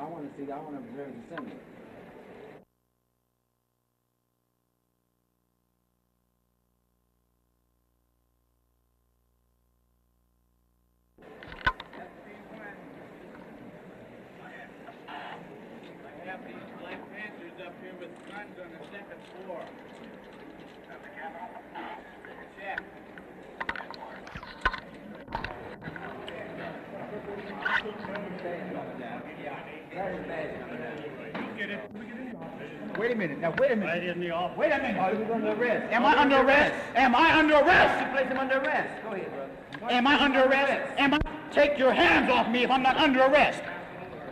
want to observe the assembly. I have these Black Panthers up here with guns on the second floor. Check. Wait a minute. Now, wait a minute. Right in the office. Wait a minute. Oh, he was under arrest. Am I under arrest? Am I under arrest? Place him under arrest. Go ahead, brother. Am I under arrest? Am I? Take your hands off me if I'm not under arrest.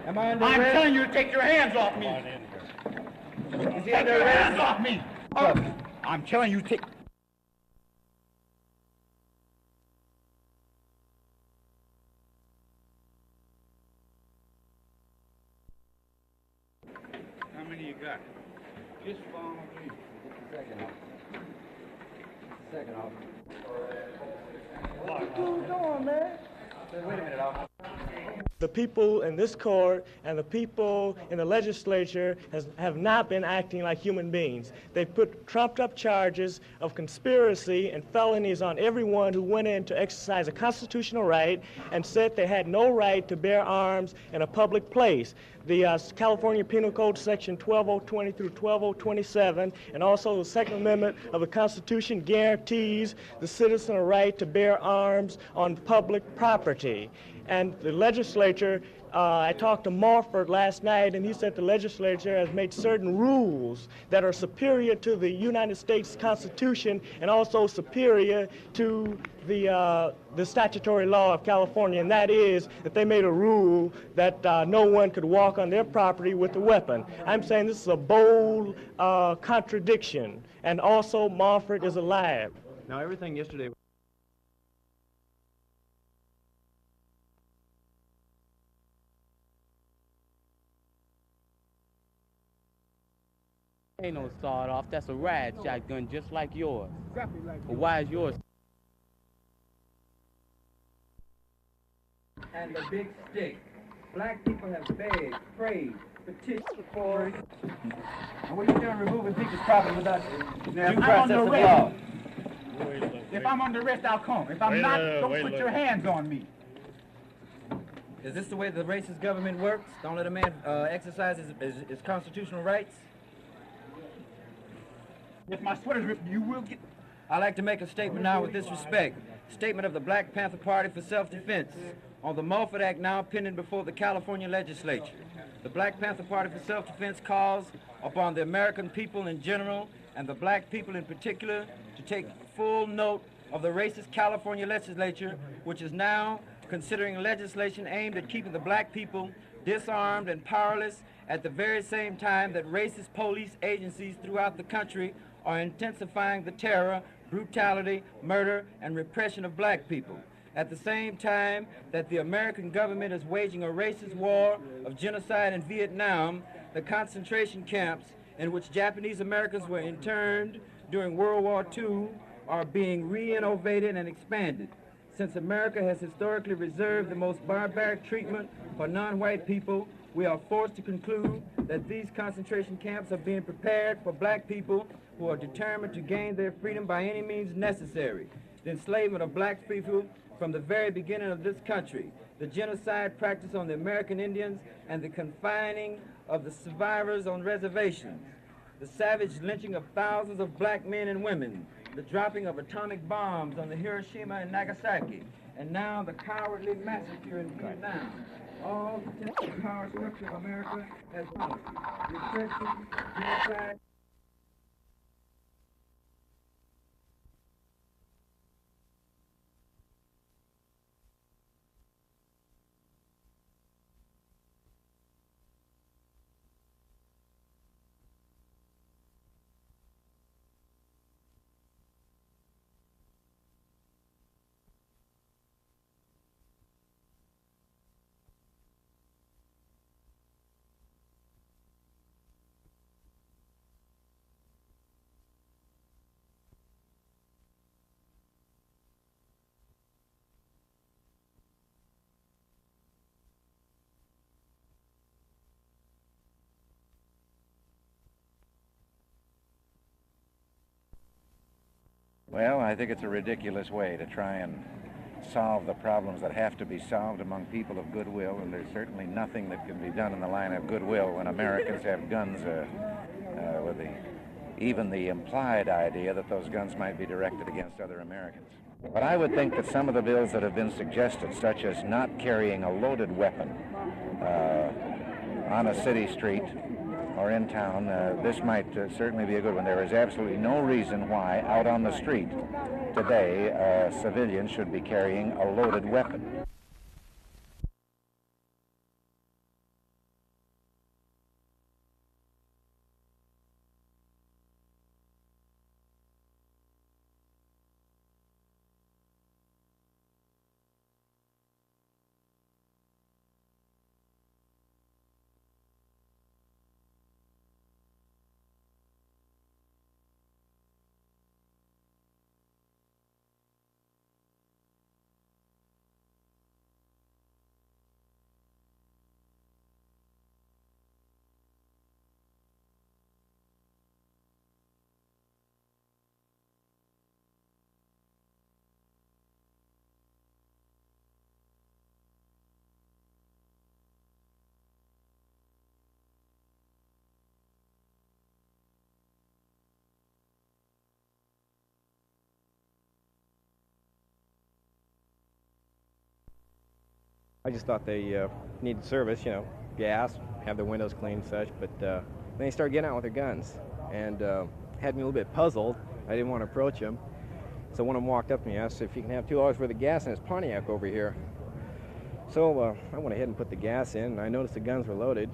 Am I under I'm arrest? telling you to take your hands off me. Is he Take under your arrest? hands off me. Oh, I'm telling you, take. How many you got? Just follow me. Second off. What you doing, man? Wait a minute, officer. The people in this court and the people in the legislature have not been acting like human beings. They put trumped-up charges of conspiracy and felonies on everyone who went in to exercise a constitutional right and said they had no right to bear arms in a public place. The California Penal Code Section 12020 through 12027 and also the Second Amendment of the Constitution guarantees the citizen a right to bear arms on public property. And the legislature, I talked to Mulford last night, and he said the legislature has made certain rules that are superior to the United States Constitution and also superior to the statutory law of California, and that is that they made a rule that no one could walk on their property with a weapon. I'm saying this is a bold contradiction, and also Mulford is alive. Now, everything yesterday. Ain't no sawed off. That's a ride shotgun just like yours. Exactly like But why is yours? And the big stick. Black people have begged, prayed, petitioned for. And what are you doing removing people's property without due process of law? If I'm under arrest, I'll come. If I'm not, don't put your hands on me. Is this the way the racist government works? Don't let a man exercise his constitutional rights? If my sweater's ripped, you will get... I'd like to make a statement now with this respect. Statement of the Black Panther Party for self-defense on the Mulford Act now pending before the California legislature. The Black Panther Party for self-defense calls upon the American people in general and the black people in particular to take full note of the racist California legislature, which is now considering legislation aimed at keeping the black people disarmed and powerless at the very same time that racist police agencies throughout the country are intensifying the terror, brutality, murder, and repression of black people. At the same time that the American government is waging a racist war of genocide in Vietnam, the concentration camps in which Japanese Americans were interned during World War II are being renovated and expanded. Since America has historically reserved the most barbaric treatment for non-white people, we are forced to conclude that these concentration camps are being prepared for black people who are determined to gain their freedom by any means necessary. The enslavement of black people from the very beginning of this country, the genocide practiced on the American Indians, and the confining of the survivors on reservations, the savage lynching of thousands of black men and women, the dropping of atomic bombs on the Hiroshima and Nagasaki, and now the cowardly massacre in Vietnam. All the power structure of America has repression, genocide. Well, I think it's a ridiculous way to try and solve the problems that have to be solved among people of goodwill, and there's certainly nothing that can be done in the line of goodwill when Americans have guns with even the implied idea that those guns might be directed against other Americans. But I would think that some of the bills that have been suggested, such as not carrying a loaded weapon on a city street or in town, this might certainly be a good one. There is absolutely no reason why out on the street today civilians should be carrying a loaded weapon. I just thought they needed service, you know, gas, have their windows cleaned and such, but then they started getting out with their guns, and had me a little bit puzzled. I didn't want to approach them. So one of them walked up to me and asked if he can have $2 worth of gas in his Pontiac over here. So I went ahead and put the gas in, and I noticed the guns were loaded,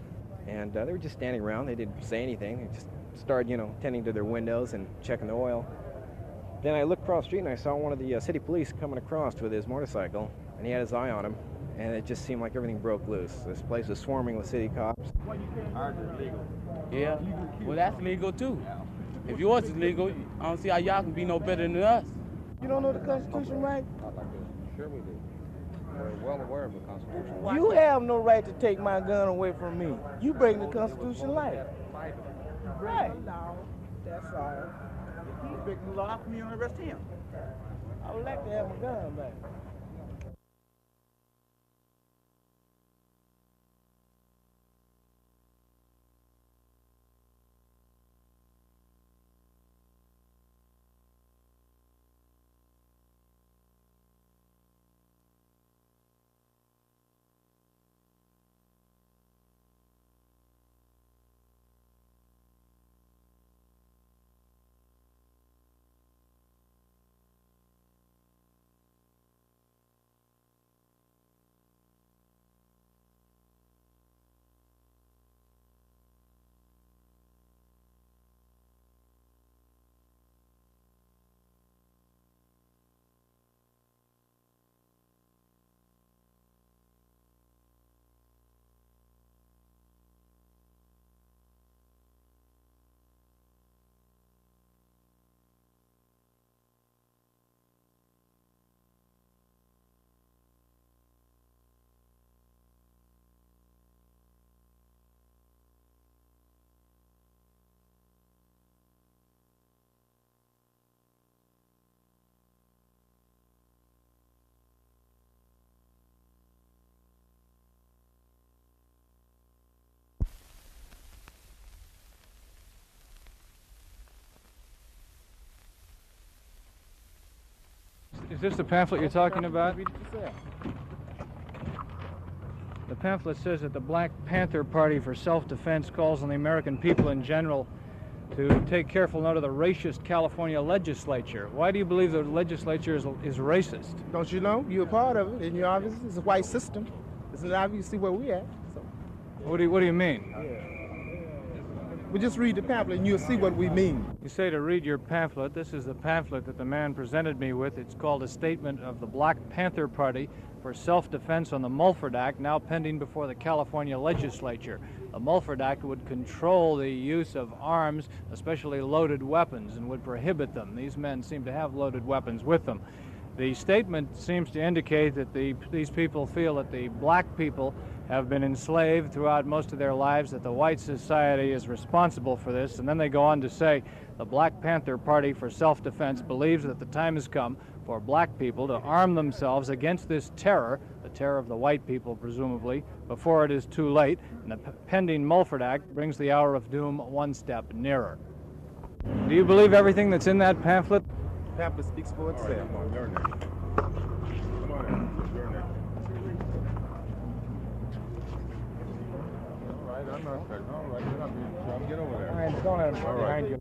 and they were just standing around. They didn't say anything. They just started, you know, tending to their windows and checking the oil. Then I looked across the street, and I saw one of the city police coming across with his motorcycle, and he had his eye on him. And it just seemed like everything broke loose. This place was swarming with city cops. Ours is legal. Yeah, well, that's legal too. If yours is legal, I don't see how y'all can be no better than us. You don't know the Constitution, right? Sure we do. We're well aware of the Constitution. You have no right to take my gun away from me. You break the Constitution life. Right. No, that's all. He's breaking the law for me and arrest him. I would like to have my gun back. Is this the pamphlet you're talking about? The pamphlet says that the Black Panther Party for Self-Defense calls on the American people in general to take careful note of the racist California legislature. Why do you believe the legislature is racist? Don't you know? You're a part of it, and you're obvious. It's a white system. It's not obvious to see where we at. So. What do you mean? Yeah. Well, just read the pamphlet and you'll see what we mean. You say to read your pamphlet. This is the pamphlet that the man presented me with. It's called A Statement of the Black Panther Party for Self-Defense on the Mulford Act, now pending before the California legislature. The Mulford Act would control the use of arms, especially loaded weapons, and would prohibit them. These men seem to have loaded weapons with them. The statement seems to indicate that these people feel that the black people have been enslaved throughout most of their lives, that the white society is responsible for this. And then they go on to say the Black Panther Party for Self-Defense believes that the time has come for black people to arm themselves against this terror, the terror of the white people presumably, before it is too late. And the pending Mulford Act brings the hour of doom one step nearer. Do you believe everything that's in that pamphlet? The pamphlet speaks for itself. Come on, your name. Come on, your name. All right, I'm not certain. All right, get over there. All right, don't let him go behind you.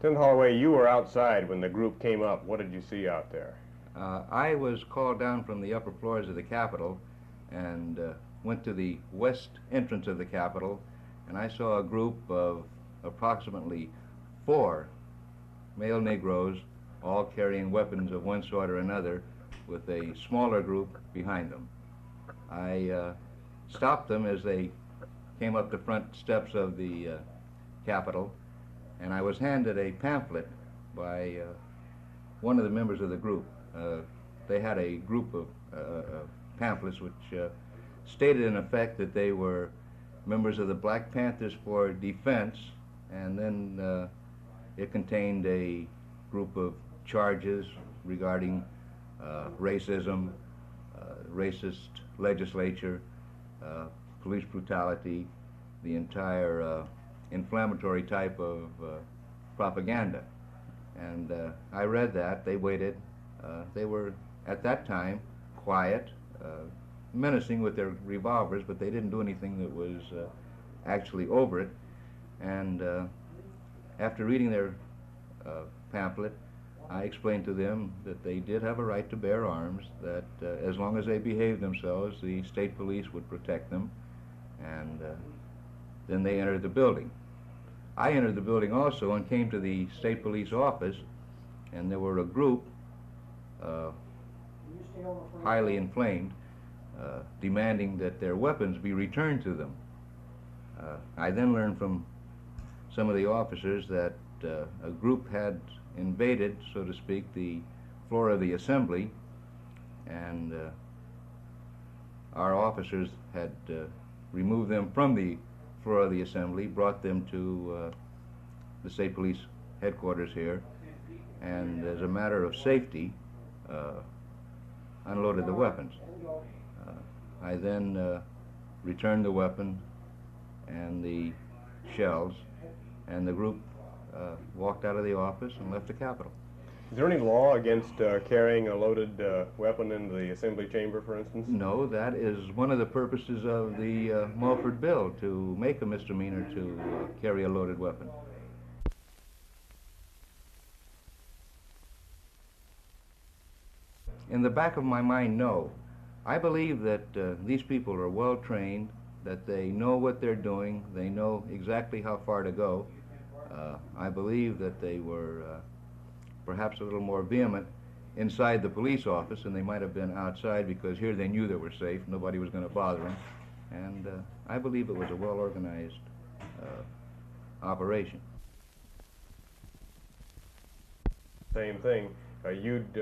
Tim Holloway, you were outside when the group came up. What did you see out there? I was called down from the upper floors of the Capitol and went to the west entrance of the Capitol, and I saw a group of approximately 4 male Negroes, all carrying weapons of one sort or another, with a smaller group behind them. I stopped them as they came up the front steps of the Capitol, and I was handed a pamphlet by one of the members of the group. They had a group of pamphlets which stated in effect that they were members of the Black Panthers for defense, and then it contained a group of charges regarding racism, racist legislature, police brutality, the entire inflammatory type of propaganda. And I read that. They waited. They were, at that time, quiet, menacing with their revolvers, but they didn't do anything that was actually over it. And after reading their pamphlet, I explained to them that they did have a right to bear arms, that as long as they behaved themselves, the state police would protect them, and then they entered the building. I entered the building also and came to the state police office, and there were a group, highly inflamed, demanding that their weapons be returned to them. I then learned from some of the officers that a group had invaded, so to speak, the floor of the assembly, and our officers had removed them from the floor of the assembly, brought them to the state police headquarters here, and as a matter of safety, unloaded the weapons. I then returned the weapon and the shells, and the group walked out of the office and left the Capitol. Is there any law against carrying a loaded weapon into the assembly chamber, for instance? No, that is one of the purposes of the Mulford Bill, to make a misdemeanor to carry a loaded weapon. In the back of my mind, no. I believe that these people are well trained, that they know what they're doing, they know exactly how far to go. I believe that they were perhaps a little more vehement inside the police office than they might have been outside, because here they knew they were safe, nobody was going to bother them, and I believe it was a well-organized operation. Same thing. You'd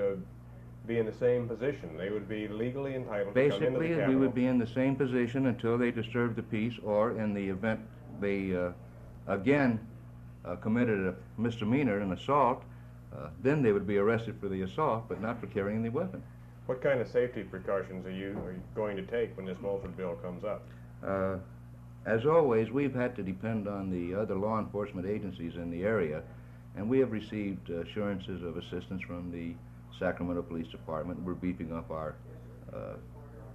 be in the same position. They would be legally entitled to come into the Basically, Capitol. we would be in the same position until they disturbed the peace, or in the event they again committed a misdemeanor, an assault, then they would be arrested for the assault, but not for carrying the weapon. What kind of safety precautions are you going to take when this Mulford Bill comes up? As always, we've had to depend on the other law enforcement agencies in the area, and we have received assurances of assistance from the Sacramento Police Department. We're beefing up our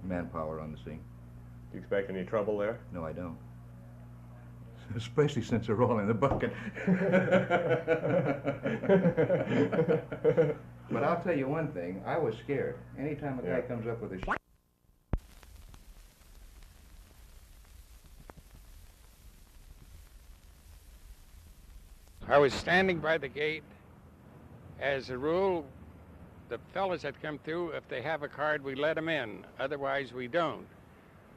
manpower on the scene. Do you expect any trouble there? No, I don't. Especially since they're all in the bucket. But I'll tell you one thing, I was scared. Anytime a guy comes up with a I was standing by the gate. As a rule, the fellas that come through, if they have a card, we let them in. Otherwise, we don't.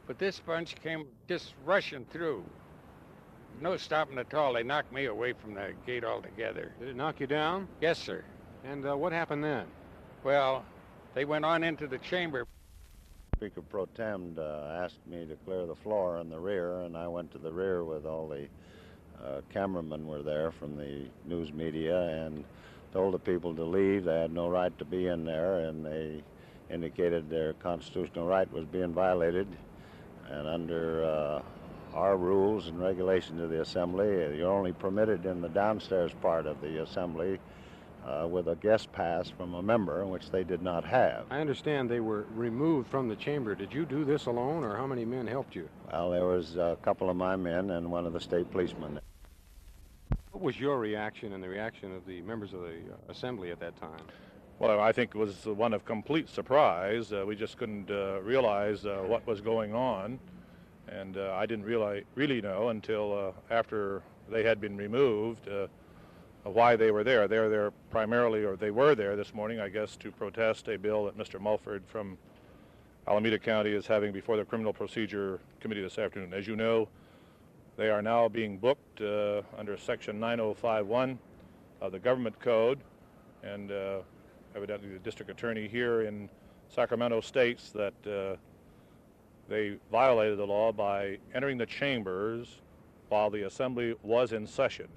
But this bunch came just rushing through. No stopping at all. They knocked me away from the gate altogether. Did it knock you down? Yes, sir. And what happened then? Well, they went on into the chamber. Speaker Pro Tem asked me to clear the floor in the rear, and I went to the rear with all the cameramen were there from the news media, and told the people to leave. They had no right to be in there, and they indicated their constitutional right was being violated. And under our rules and regulations of the assembly, you're only permitted in the downstairs part of the assembly with a guest pass from a member, which they did not have. I understand they were removed from the chamber. Did you do this alone, or how many men helped you? Well, there was a couple of my men and one of the state policemen. What was your reaction and the reaction of the members of the assembly at that time? Well, I think it was one of complete surprise. We just couldn't realize what was going on, and I didn't really know until after they had been removed why they were there. They're there primarily, or they were there this morning, I guess, to protest a bill that Mr. Mulford from Alameda County is having before the Criminal Procedure Committee this afternoon. As you know, they are now being booked under Section 9051 of the Government Code, and evidently the district attorney here in Sacramento states that they violated the law by entering the chambers while the assembly was in session.